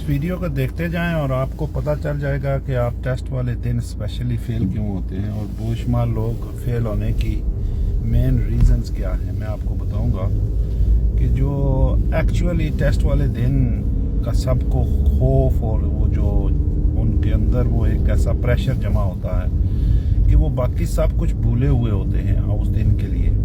Video को देखते जाएं और आपको पता चल जाएगा कि आप टेस्ट वाले दिन स्पेशली फेल क्यों होते हैं और बेशुमार लोग फेल होने की मेन रीजंस क्या हैं। मैं आपको बताऊंगा कि जो एक्चुअली टेस्ट वाले दिन का सबको खौफ और वो जो उनके अंदर वो एक ऐसा प्रेशर जमा होता है कि वो बाकी सब कुछ भूले हुए होते हैं उस दिन के लिए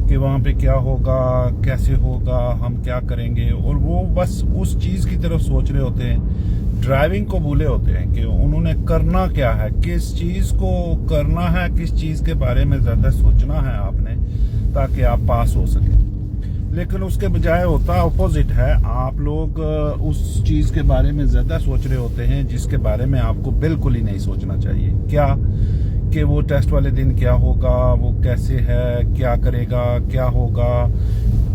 कि वहाँ पे क्या होगा, कैसे होगा, हम क्या करेंगे, और वो बस उस चीज़ की तरफ सोच रहे होते हैं। ड्राइविंग को भूले होते हैं कि उन्होंने करना क्या है, किस चीज़ को करना है, किस चीज़ के बारे में ज़्यादा सोचना है आपने ताकि आप पास हो सके। लेकिन उसके बजाय होता अपोजिट है, आप लोग उस चीज़ के बारे में ज़्यादा सोच रहे होते हैं जिसके बारे में आपको बिल्कुल ही नहीं सोचना चाहिए। क्या कि वो टेस्ट वाले दिन क्या होगा, वो कैसे है, क्या करेगा, क्या होगा।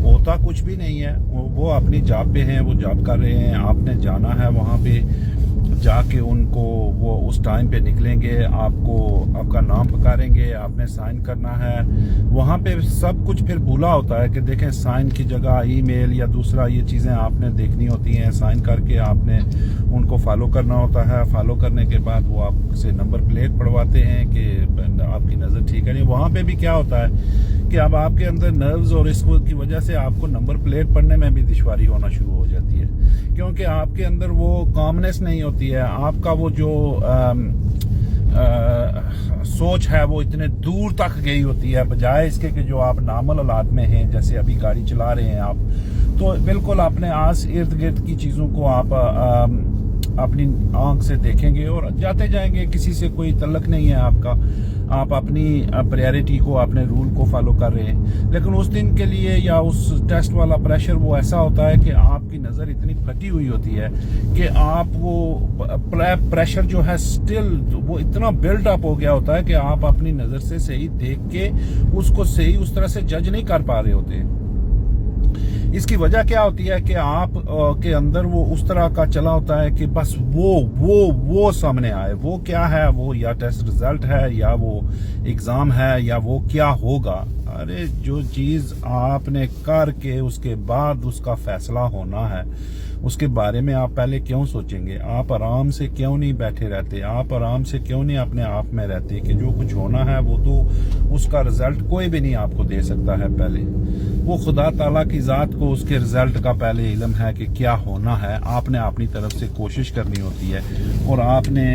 होता कुछ भी नहीं है। वो अपनी जॉब पे हैं, वो जॉब कर रहे हैं, आपने जाना है वहाँ पे जाके उनको वो उस टाइम पे निकलेंगे, आपको आपका नाम पुकारेंगे, आपने साइन करना है। वहाँ पे सब कुछ फिर भूला होता है कि देखें साइन की जगह ईमेल या दूसरा ये चीज़ें आपने देखनी होती हैं। साइन करके आपने उनको फॉलो करना होता है। फॉलो करने के बाद वो आपसे नंबर प्लेट पढ़वाते हैं कि आपकी नज़र ठीक है नहीं। वहाँ पे भी क्या होता है कि अब आपके अंदर नर्व्स और इसको की वजह से आपको नंबर प्लेट पढ़ने में भी दुश्वारी होना शुरू हो जाती है, क्योंकि आपके अंदर वो कामनेस नहीं होती है। आपका वो जो सोच है वो इतने दूर तक गई होती है, बजाय इसके कि जो आप नॉर्मल हालात में हैं, जैसे अभी गाड़ी चला रहे हैं आप, तो बिल्कुल अपने आस इर्द गिर्द की चीज़ों को आप अपनी आंख से देखेंगे और जाते जाएंगे। किसी से कोई तल्लक नहीं है आपका, आप अपनी प्रायोरिटी को, अपने रूल को फॉलो कर रहे हैं। लेकिन उस दिन के लिए या उस टेस्ट वाला प्रेशर वो ऐसा होता है कि आपकी नज़र इतनी फटी हुई होती है कि आप वो प्रेशर जो है स्टिल वो इतना बिल्ड अप हो गया होता है कि आप अपनी नज़र से सही देख के उसको सही उस तरह से जज नहीं कर पा रहे होते। इसकी वजह क्या होती है कि आप के अंदर वो उस तरह का चला होता है कि बस वो सामने आए। वो क्या है, वो या टेस्ट रिजल्ट है या वो एग्जाम है या वो क्या होगा। अरे जो चीज आपने करके उसके बाद उसका फैसला होना है, उसके बारे में आप पहले क्यों सोचेंगे? आप आराम से क्यों नहीं बैठे रहते? आप आराम से क्यों नहीं अपने आप में रहते कि जो कुछ होना है वो तो उसका रिजल्ट कोई भी नहीं आपको दे सकता है। पहले वो खुदा ताला की जात को उसके रिजल्ट का पहले इल्म है कि क्या होना है। आपने अपनी तरफ से कोशिश करनी होती है और आपने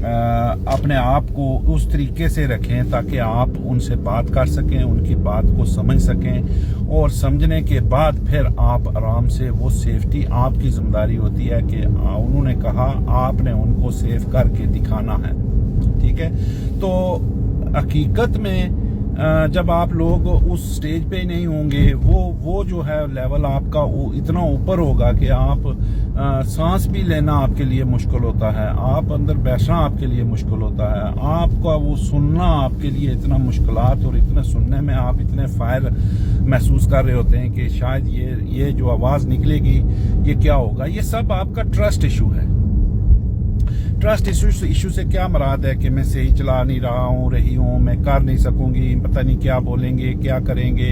अपने आप को उस तरीके से रखें ताकि आप उनसे बात कर सकें, उनकी बात को समझ सकें, और समझने के बाद फिर आप आराम से वो सेफ्टी आपकी जिम्मेदारी होती है कि उन्होंने कहा, आपने उनको सेफ करके दिखाना है। ठीक है, तो हकीकत में जब आप लोग उस स्टेज पे नहीं होंगे, वो जो है लेवल आपका वो इतना ऊपर होगा कि आप सांस भी लेना आपके लिए मुश्किल होता है, आप अंदर बैठना आपके लिए मुश्किल होता है, आपका वो सुनना आपके लिए इतना मुश्किलात, और इतना सुनने में आप इतने फायर महसूस कर रहे होते हैं कि शायद ये जो आवाज़ निकलेगी ये क्या होगा। ये सब आपका ट्रस्ट इशू है। ट्रस्ट इशू से क्या मुराद है कि मैं सही चला नहीं रही हूँ, मैं कर नहीं सकूंगी, पता नहीं क्या बोलेंगे, क्या करेंगे।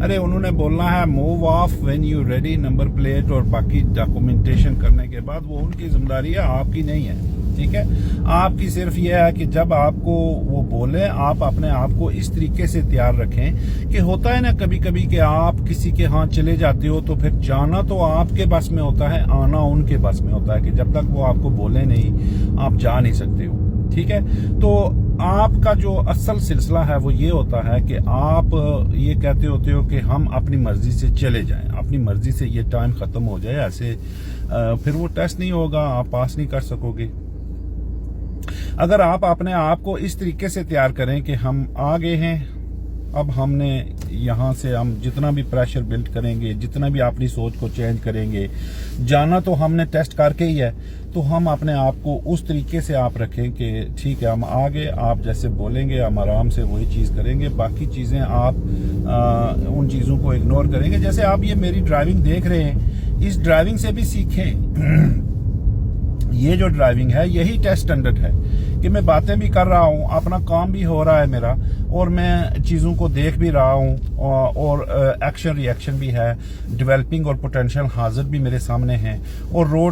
अरे उन्होंने बोलना है move of when you ready, number plate और बाकी डॉक्यूमेंटेशन करने के बाद वो उनकी जिम्मेदारी है, आपकी नहीं है। ठीक है, आपकी सिर्फ ये है कि जब आपको वो बोले आप अपने आप को इस तरीके से तैयार रखें कि होता है ना कभी कभी कि आप किसी के हाथ चले जाते हो तो फिर जाना तो आपके बस में होता है, आना उनके बस में होता है कि जब तक वो आपको बोले नहीं आप जा नहीं सकते हो। ठीक है, तो आपका जो असल सिलसिला है वो ये होता है कि आप ये कहते होते हो कि हम अपनी मर्जी से चले जाएं, अपनी मर्जी से ये टाइम खत्म हो जाए, ऐसे फिर वो टेस्ट नहीं होगा, आप पास नहीं कर सकोगे। अगर आप अपने आप को इस तरीके से तैयार करें कि हम आ गए हैं, अब हमने यहाँ से हम जितना भी प्रेशर बिल्ड करेंगे, जितना भी अपनी सोच को चेंज करेंगे, जाना तो हमने टेस्ट करके ही है, तो हम अपने आप को उस तरीके से आप रखें कि ठीक है हम आ गए, आप जैसे बोलेंगे हम आराम से वही चीज़ करेंगे, बाकी चीज़ें आप उन चीज़ों को इग्नोर करेंगे। जैसे आप ये मेरी ड्राइविंग देख रहे हैं, इस ड्राइविंग से भी सीखें। ये जो ड्राइविंग है यही टेस्ट स्टैंडर्ड है कि मैं बातें भी कर रहा हूँ, अपना काम भी हो रहा है मेरा, और मैं चीज़ों को देख भी रहा हूँ, और एक्शन रिएक्शन भी है, डेवलपिंग और पोटेंशियल हाजिर भी मेरे सामने हैं, और रोड